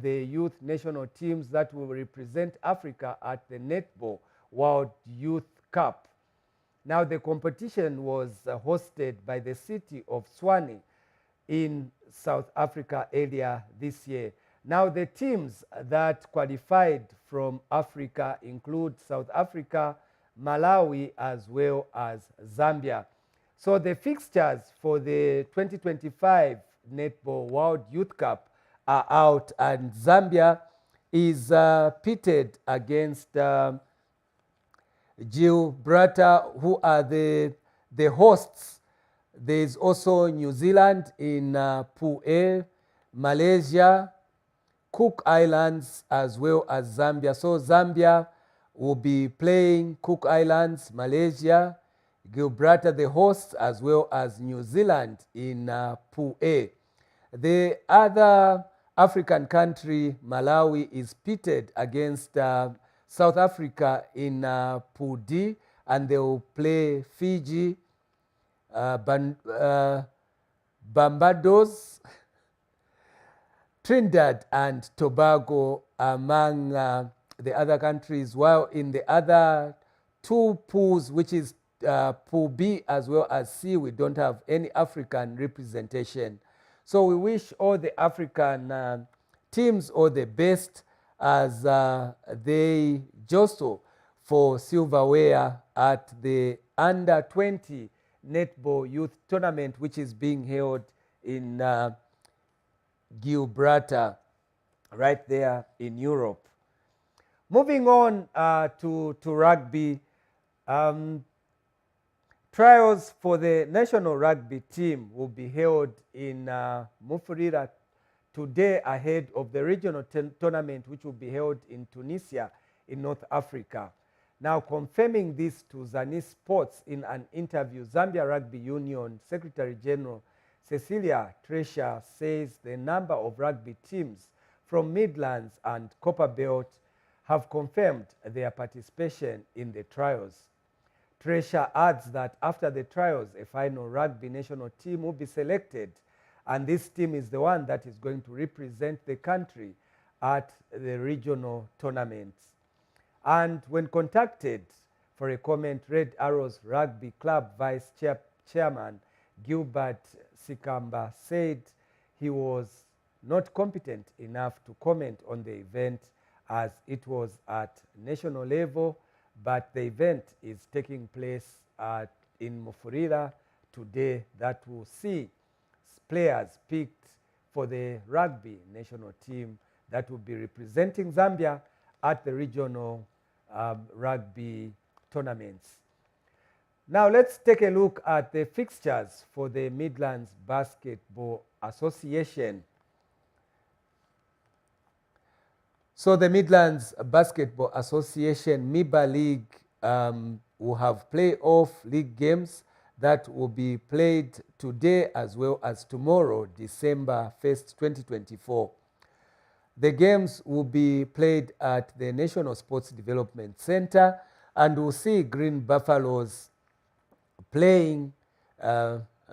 the youth national teams that will represent Africa at the Netball World Youth Cup. Now, the competition was hosted by the city of Tshwane in South Africa earlier this year. Now, the teams that qualified from Africa include South Africa, Malawi, as well as Zambia. So the fixtures for the 2025 Netball World Youth Cup are out, and Zambia is pitted against Gibraltar, who are the hosts. There is also New Zealand in Pool A, Malaysia, Cook Islands, as well as Zambia. So Zambia will be playing Cook Islands, Malaysia, Gibraltar, the hosts, as well as New Zealand in Pool A. The other African country, Malawi, is pitted against South Africa in Pool D, and they will play Fiji, Barbados, Trinidad and Tobago among the other countries, while in the other two pools, which is Pool B as well as C, we don't have any African representation. So we wish all the African teams all the best as they jostle for silverware at the Under-20 Netball Youth Tournament, which is being held in Gibraltar, right there in Europe. Moving on to rugby, trials for the national rugby team will be held in Mufulira today ahead of the regional tournament, which will be held in Tunisia in North Africa. Now, confirming this to ZANIS Sports in an interview, Zambia Rugby Union Secretary General Cecilia Treasure says the number of rugby teams from Midlands and Copperbelt have confirmed their participation in the trials. Treasure adds that after the trials, a final rugby national team will be selected, and this team is the one that is going to represent the country at the regional tournaments. And when contacted for a comment, Red Arrows Rugby Club Vice Chairman Gilbert Sikamba said he was not competent enough to comment on the event as it was at national level, but the event is taking place in Mufulira today that will see players picked for the rugby national team that will be representing Zambia at the regional rugby tournaments. Now let's take a look at the fixtures for the Midlands Basketball Association. So the Midlands Basketball Association MIBA League will have playoff league games that will be played today as well as tomorrow, December 1st, 2024. The games will be played at the National Sports Development Center, and we'll see Green Buffaloes playing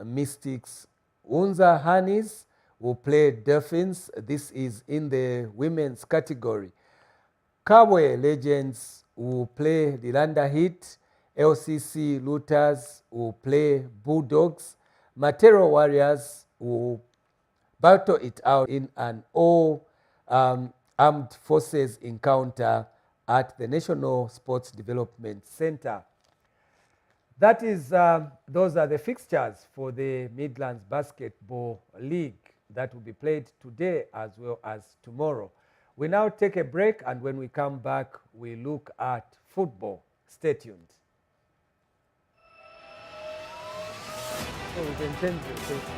Mystics. Unza Honeys will play Dolphins. This is in the women's category. Kabwe Legends will play Lilanda Heat. LCC Looters will play Bulldogs. Matero Warriors will battle it out in an all-armed forces encounter at the National Sports Development Center. That is, those are the fixtures for the Midlands Basketball League that will be played today as well as tomorrow. We now take a break, and when we come back, we look at football. Stay tuned. So we can change the station.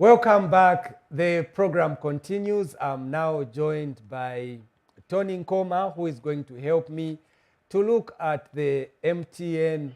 Welcome back. The program continues. I'm now joined by Tony Nkoma, who is going to help me to look at the MTN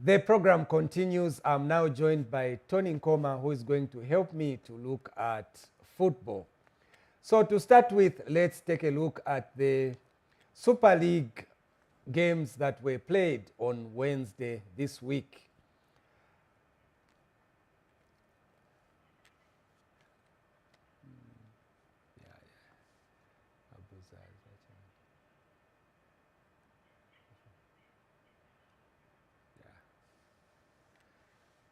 The program continues. I'm now joined by Tony Nkoma, who is going to help me to look at football. So to start with, let's take a look at the Super League games that were played on Wednesday this week.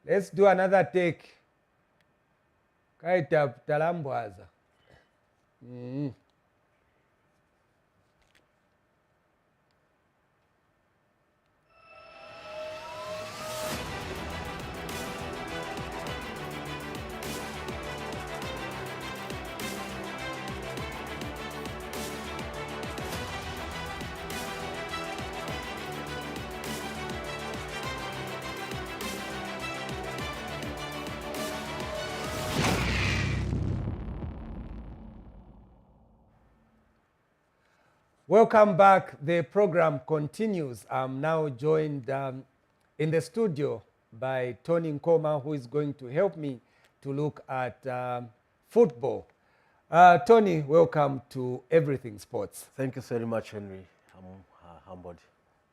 Let's do another take. Kaita talambwaza. Welcome back. The program continues. I'm now joined in the studio by Tony Nkoma, who is going to help me to look at football. Tony, welcome to Everything Sports. Thank you very much, Henry. I'm humbled.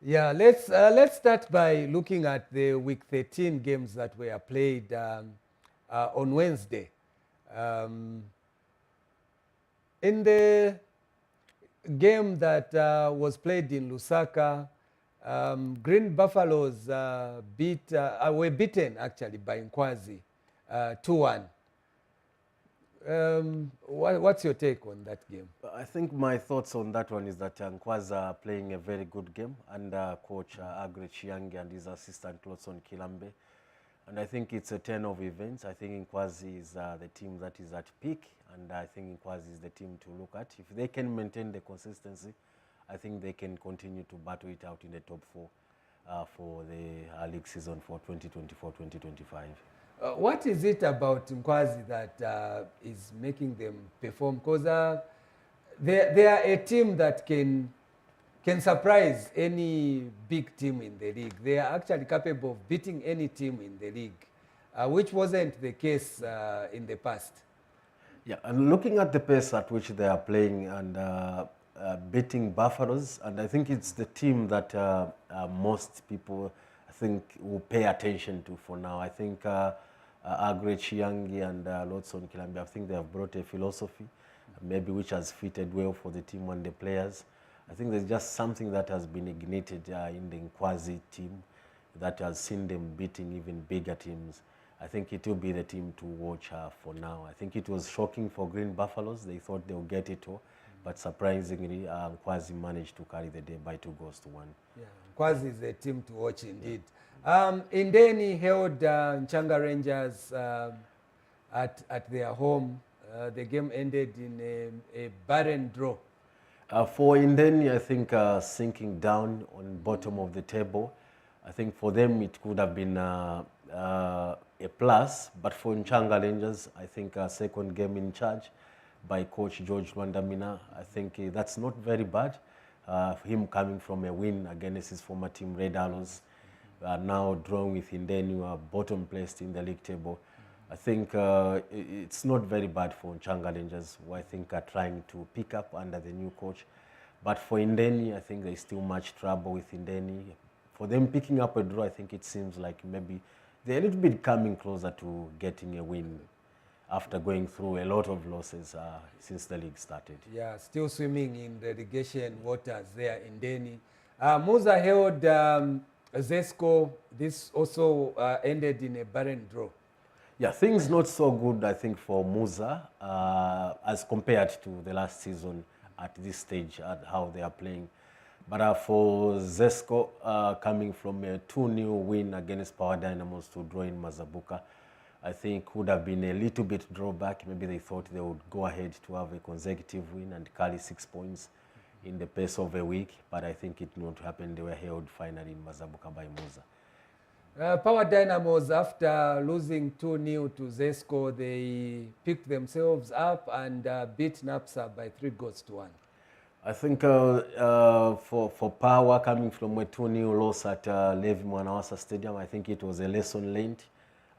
Yeah, let's start by looking at the Week 13 games that were played on Wednesday. In the game that was played in Lusaka, Green Buffaloes were beaten actually by Nkwazi 2-1. What's your take on that game? I think my thoughts on that one is that Nkwazi are playing a very good game under coach Agre Chiangi and his assistant Lotson Kilambe. And I think it's a turn of events. I think Nkwazi is the team that is at peak, and I think Nkwazi is the team to look at. If they can maintain the consistency, I think they can continue to battle it out in the top four for the league season for 2024-2025. What is it about Nkwazi that is making them perform? Because they are a team that can surprise any big team in the league. They are actually capable of beating any team in the league, which wasn't the case in the past. Yeah, and looking at the pace at which they are playing and beating Buffaloes, and I think it's the team that most people, I think, will pay attention to for now. I think Agre Chiangi and Lotson Kilambi, I think they have brought a philosophy, maybe which has fitted well for the team and the players. I think there's just something that has been ignited in the Nkwazi team that has seen them beating even bigger teams. I think it will be the team to watch for now. I think it was shocking for Green Buffaloes. They thought they would get it all, but surprisingly, Nkwazi managed to carry the day by 2-1. Yeah, Nkwazi is a team to watch indeed. Indeni held Nchanga Rangers at their home. The game ended in a barren draw. For Indeni, I think sinking down on bottom of the table, I think for them it could have been a plus, but for Nchanga Rangers, I think a second game in charge by coach George Rwandamina, I think that's not very bad. Him coming from a win against his former team Red Arrows, now drawing with Indeni, who are bottom placed in the league table. I think it's not very bad for Nchanga Rangers, who I think are trying to pick up under the new coach. But for Indeni, I think there's still much trouble with Indeni. For them picking up a draw, I think it seems like maybe they're a little bit coming closer to getting a win after going through a lot of losses since the league started. Yeah, still swimming in relegation waters there in Indeni. Muza held Zesco. This also ended in a barren draw. Yeah, things not so good, I think, for Muza as compared to the last season at this stage, at how they are playing. But for Zesco, coming from a 2-0 win against Power Dynamos to draw in Mazabuka, I think would have been a little bit drawback. Maybe they thought they would go ahead to have a consecutive win and carry 6 points in the pace of a week. But I think it did not happen. They were held finally in Mazabuka by Muza. Power Dynamos, after losing 2-0 to Zesco, they picked themselves up and beat NAPSA by 3-1. I think for Power coming from a 2-0 loss at Levi Mwanawasa Stadium, I think it was a lesson learned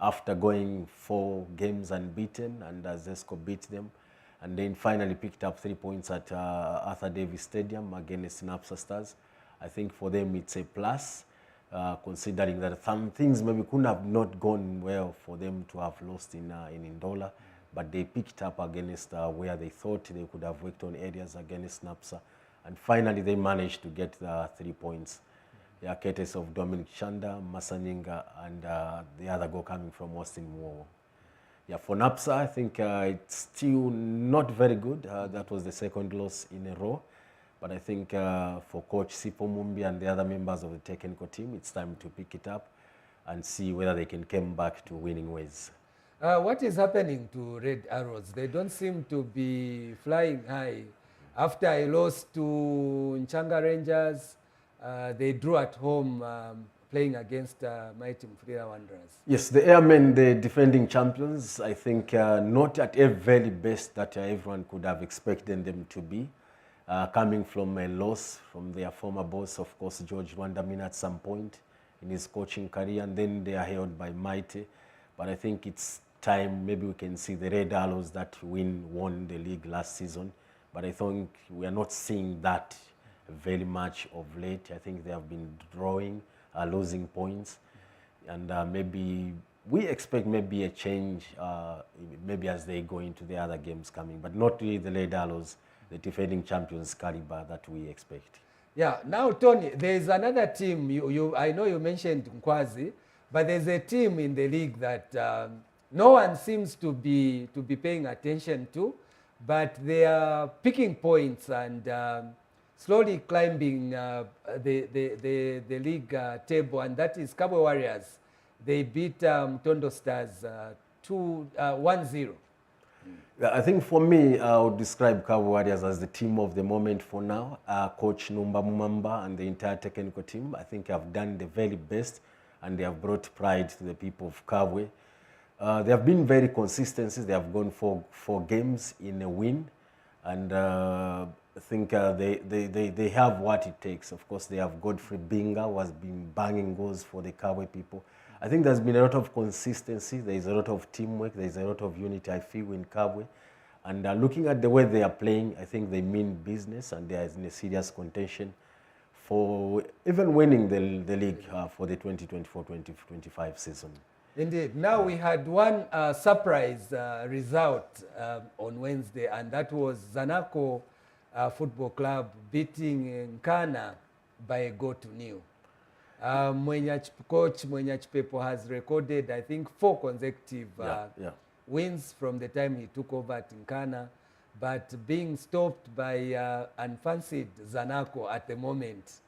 after going 4 games unbeaten, and Zesco beat them, and then finally picked up 3 points at Arthur Davis Stadium against NAPSA Stars. I think for them it's a plus, considering that some things maybe couldn't have not gone well for them to have lost in Ndola. But they picked up against where they thought they could have worked on areas against NAPSA. And finally, they managed to get the 3 points. Yeah, courtesy of Dominic Chanda, Masaninga, and the other goal coming from Austin Moore. Yeah, for NAPSA, I think it's still not very good. That was the second loss in a row. But I think for Coach Sipo Mumbi and the other members of the technical team, it's time to pick it up and see whether they can come back to winning ways. What is happening to Red Arrows? They don't seem to be flying high. After I lost to Nchanga Rangers, they drew at home playing against Mighty Mfulira Wanderers. Yes, the Airmen, the defending champions, I think not at a very best that everyone could have expected them to be. Coming from a loss from their former boss, of course, George Rwandamin at some point in his coaching career, and then they are held by Mighty. But I think it's time maybe we can see the Red Arrows that won the league last season. But I think we are not seeing that very much of late. I think they have been drawing, losing points. And maybe we expect maybe a change maybe as they go into the other games coming. But not really the Red Arrows, the defending champions caliber that we expect. Yeah, now Tony, there's another team. I know you mentioned Nkwazi, but there's a team in the league that no one seems to be paying attention to, but they are picking points and slowly climbing the league table, and that is Kabwe Warriors. They beat Tondo Stars 1-0. I think for me, I would describe Kabwe Warriors as the team of the moment for now. Coach Numba Mumamba and the entire technical team, I think, have done the very best, and they have brought pride to the people of Kabwe. They have been very consistent. They have gone for 4 games in a win, and I think they have what it takes. Of course, they have Godfrey Binga, who has been banging goals for the Kabwe people. I think there's been a lot of consistency. There's a lot of teamwork. There's a lot of unity, I feel, in Kabwe. And looking at the way they are playing, I think they mean business, and they are in a serious contention for even winning the league for the 2024-2025 season. Indeed. Now we had one surprise result on Wednesday, and that was Zanaco Football Club beating Nkana by a goal to nil. Coach Mwenya Chipepo has recorded, I think, 4 consecutive wins from the time he took over at Nkana, but being stopped by unfancied Zanaco at the moment.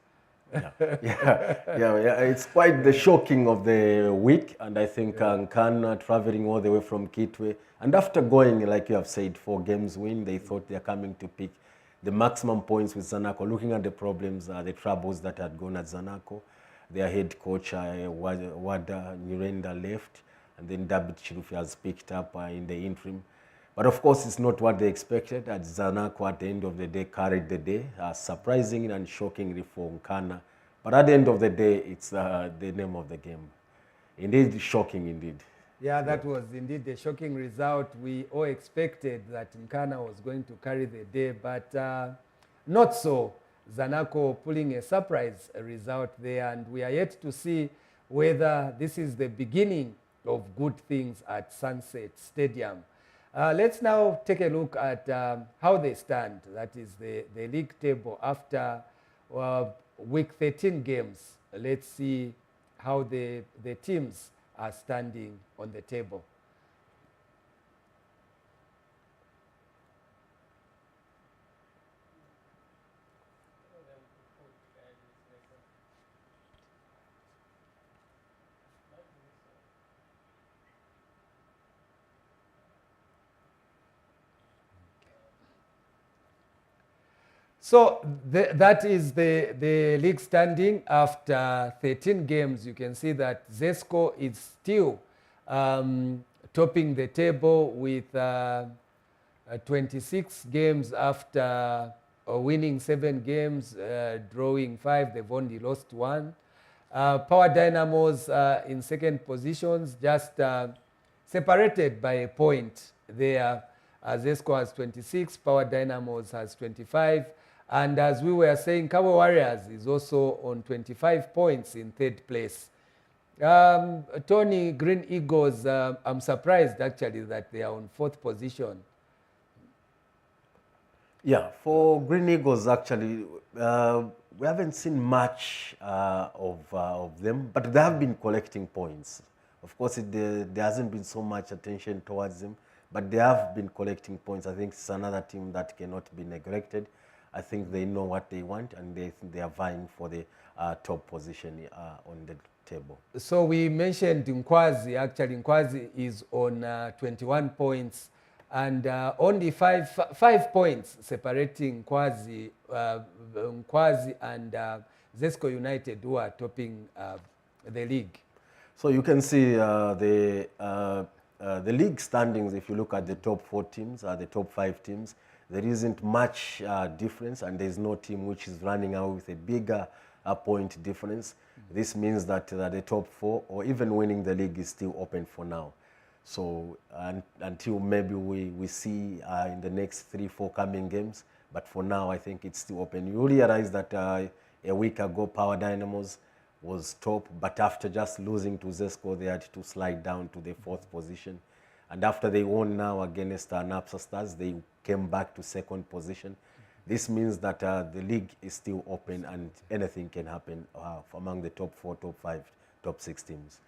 It's quite the shocking of the week, and I think Nkana traveling all the way from Kitwe, and after going, like you have said, 4 games win, they thought they're coming to pick the maximum points with Zanaco. Looking at the problems, the troubles that had gone at Zanaco, their head coach Wada Nyirenda left, and then David Chirufi has picked up in the interim. But of course, it's not what they expected. At Zanaco, at the end of the day, carried the day, surprisingly and shockingly for Nkana. But at the end of the day, it's the name of the game. Indeed, shocking indeed. Yeah, that was indeed a shocking result. We all expected that Nkana was going to carry the day, but not so. Zanaco pulling a surprise result there, and we are yet to see whether this is the beginning of good things at Sunset Stadium. Let's now take a look at how they stand. That is the league table after week 13 games. Let's see how the teams are standing on the table. So that is the league standing after 13 games. You can see that Zesco is still topping the table with 26 games after winning 7 games, drawing 5. They've only lost 1. Power Dynamos in second positions, just separated by a point there. Zesco has 26, Power Dynamos has 25. And as we were saying, Cabo Warriors is also on 25 points in third place. Tony, Green Eagles, I'm surprised actually that they are on fourth position. Yeah, for Green Eagles, actually, we haven't seen much of them, but they have been collecting points. Of course, there hasn't been so much attention towards them, but they have been collecting points. I think it's another team that cannot be neglected. I think they know what they want, and they think they are vying for the top position on the table. So we mentioned Nkwazi. Actually, Nkwazi is on 21 points, and only five points separating Nkwazi and Zesco United, who are topping the league. So you can see the league standings. If you look at the top 4 teams, the top 5 teams, there isn't much difference, and there's no team which is running out with a bigger point difference. This means that the top 4 or even winning the league is still open for now. So until maybe we see in the next 3-4 coming games, but for now I think it's still open. You realize that a week ago Power Dynamos was top, but after just losing to Zesco, they had to slide down to the 4th position. And after they won now against NAPSA Stars, they came back to 2nd position. This means that the league is still open and anything can happen among the top 4, top 5, top 6 teams.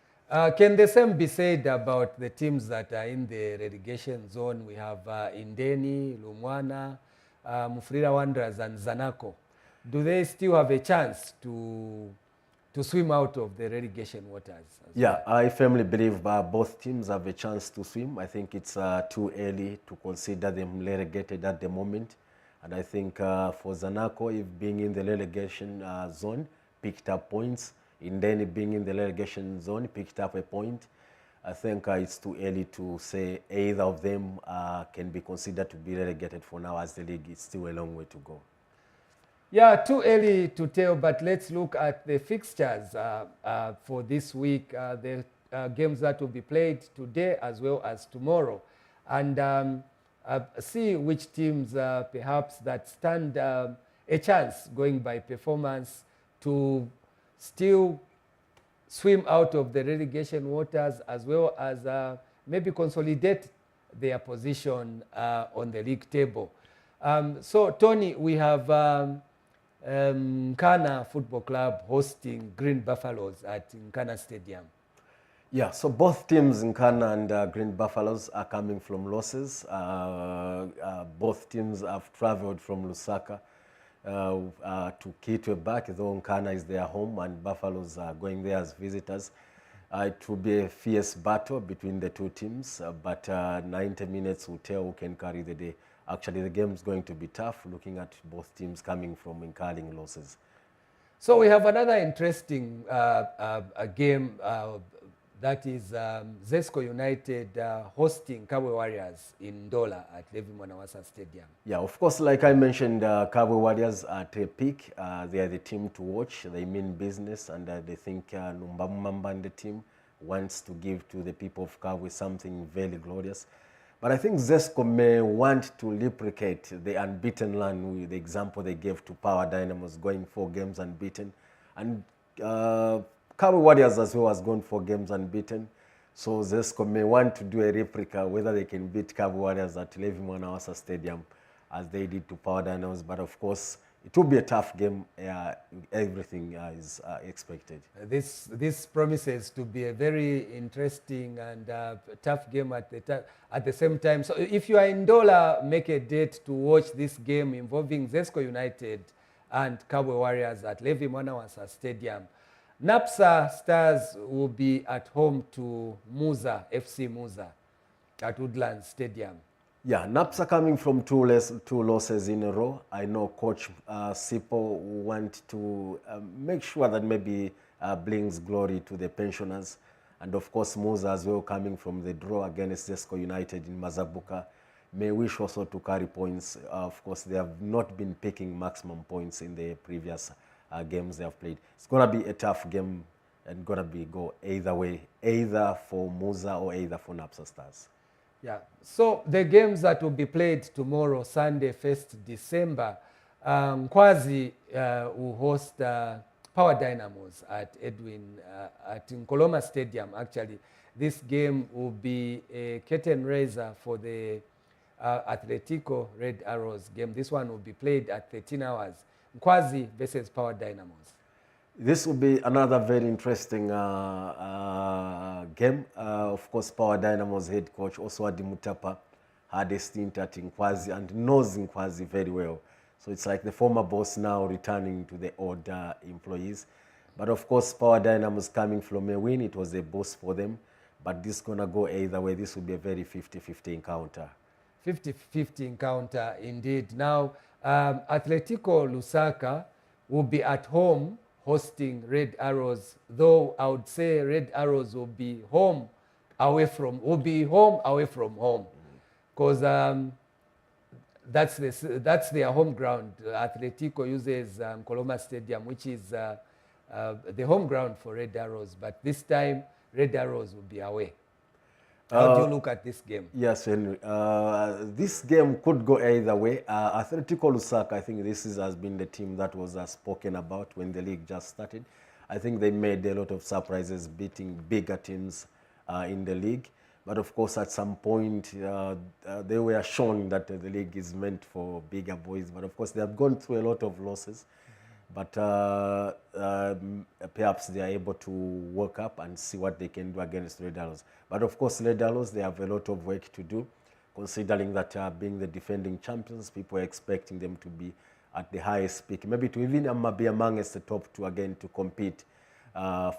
Can the same be said about the teams that are in the relegation zone? We have Indeni, Lumwana, Mufulira Wanderers and Zanaco. Do they still have a chance to swim out of the relegation waters? Yeah, I firmly believe both teams have a chance to swim. I think it's too early to consider them relegated at the moment. And I think for Zanaco, if being in the relegation zone, picked up points. Indeni being in the relegation zone, picked up a point. I think it's too early to say either of them can be considered to be relegated for now, as the league is still a long way to go. Yeah, too early to tell, but let's look at the fixtures for this week, the games that will be played today as well as tomorrow, and see which teams perhaps that stand a chance, going by performance, to still swim out of the relegation waters, as well as maybe consolidate their position on the league table. So, Tony, we have Nkana Football Club hosting Green Buffaloes at Nkana Stadium. Yeah, so both teams, Nkana and Green Buffaloes, are coming from losses. Both teams have traveled from Lusaka to Kitwe back, though Nkana is their home and Buffaloes are going there as visitors. It will be a fierce battle between the two teams, but 90 minutes will tell who can carry the day. Actually, the game is going to be tough, looking at both teams coming from incurring losses. So we have another interesting game, that is Zesco United hosting Cabo Warriors in Ndola at Levi Mwanawasa Stadium. Yeah, of course, like I mentioned, Cabo Warriors at a peak. They are the team to watch. They mean business, and they think Numbamamba and the team wants to give to the people of Cabo something very glorious. But I think Zesco may want to replicate the unbeaten run with the example they gave to Power Dynamos, going 4 games unbeaten. And Cabo Warriors as well has gone 4 games unbeaten. So Zesco may want to do a replica, whether they can beat Cabo Warriors at Levi Mwanawasa Stadium as they did to Power Dynamos. But of course, it will be a tough game. Everything is expected. This promises to be a very interesting and tough game at the same time. So if you are in Ndola, make a date to watch this game involving Zesco United and Cabo Warriors at Levi Mwanawasa Stadium. NAPSA Stars will be at home to Muza, FC Muza, at Woodlands Stadium. Yeah, NAPSA coming from two losses in a row. I know Coach Sipo want to make sure that maybe brings glory to the pensioners. And of course, Muza as well, coming from the draw against Zesco United in Mazabuka. may wish also to carry points. Of course, they have not been picking maximum points in the previous games they have played. It's going to be a tough game and going to be go either way, either for Musa or either for Napsa Stars. Yeah, so the games that will be played tomorrow, Sunday, 1st December, Kwazi will host Power Dynamos at at Nkoloma Stadium, actually. This game will be a curtain raiser for the Atletico Red Arrows game. This one will be played at 13 hours. Kwazi versus Power Dynamos. This will be another very interesting game. Of course, Power Dynamos head coach Oswadi Mutapa had a stint at Nkwazi and knows Nkwazi very well. So it's like the former boss now returning to the old employees. But of course, Power Dynamos coming from a win, it was a boss for them. But this is going to go either way. This will be a very 50-50 encounter. 50-50 encounter, indeed. Now, Atletico Lusaka will be at home hosting Red Arrows, though I would say Red Arrows will be home away from home, because that's their home ground. Atletico uses Nkoloma Stadium, which is the home ground for Red Arrows, but this time Red Arrows will be away. How do you look at this game? Yes, Henry. This game could go either way. Atletico Lusaka, I think this has been the team that was spoken about when the league just started. I think they made a lot of surprises beating bigger teams in the league. But of course, at some point, they were shown that the league is meant for bigger boys. But of course, they have gone through a lot of losses. But perhaps they are able to work up and see what they can do against Red Arrows. But of course, Red Arrows, they have a lot of work to do, considering that being the defending champions, people are expecting them to be at the highest peak, maybe to even be amongst the top two again to compete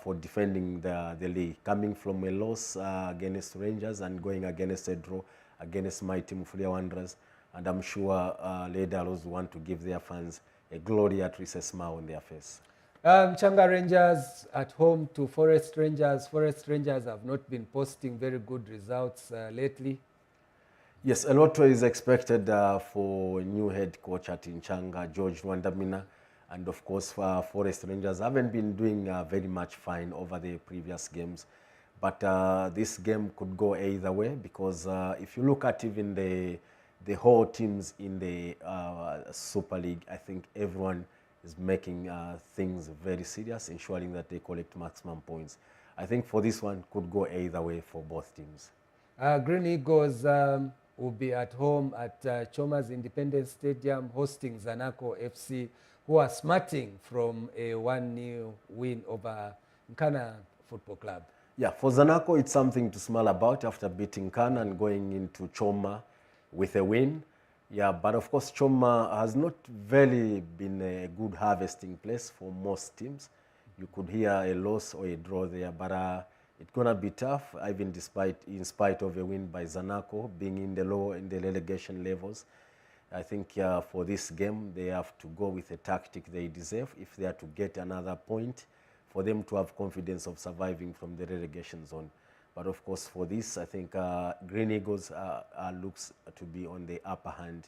for defending the league. Coming from a loss against Rangers and going against a draw against Mighty Mufulira Wanderers. And I'm sure Red Arrows want to give their fans a glorious smile on their face. Changa Rangers at home to Forest Rangers. Forest Rangers have not been posting very good results lately. Yes, a lot is expected for new head coach at Nchanga, George Wandamina. And of course, Forest Rangers haven't been doing very much fine over the previous games. But this game could go either way, because if you look at even the whole teams in the Super League, I think everyone is making things very serious, ensuring that they collect maximum points. I think for this one, could go either way for both teams. Green Eagles will be at home at Choma's Independence Stadium hosting Zanaco FC, who are smarting from a 1-0 win over Nkana Football Club. Yeah, for Zanaco, it's something to smile about after beating Nkana and going into Choma with a win. Yeah, but of course, Choma has not really been a good harvesting place for most teams. You could hear a loss or a draw there, but it's gonna be tough, even in spite of a win by Zanaco being in the relegation levels. I think for this game, they have to go with a tactic they deserve if they are to get another point, for them to have confidence of surviving from the relegation zone. But of course, for this, I think Green Eagles looks to be on the upper hand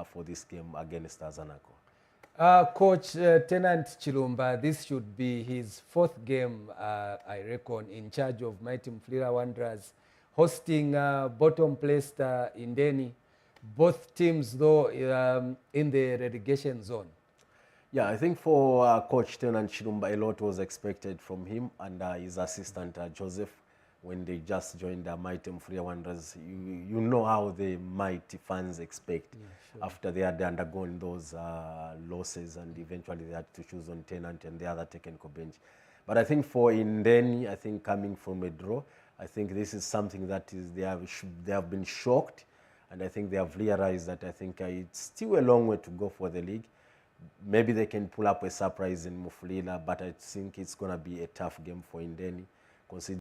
for this game against Zanaco. Coach Tenant Chilumba, this should be his 4th game, I reckon, in charge of Mighty Mufulira Wanderers, hosting bottom-placed Indeni. Both teams, though, in the relegation zone. Yeah, I think for Coach Tenant Chilumba, a lot was expected from him and his assistant, Joseph. When they just joined the Mighty Mufulira Wanderers, you know how the Mighty fans expect after they had undergone those losses, and eventually they had to choose on Tenant and the other technical bench. But I think for Indeni, I think coming from a draw, I think this is something that they have been shocked, and I think they have realized that I think it's still a long way to go for the league. Maybe they can pull up a surprise in Mufulira, but I think it's going to be a tough game for Indeni, considering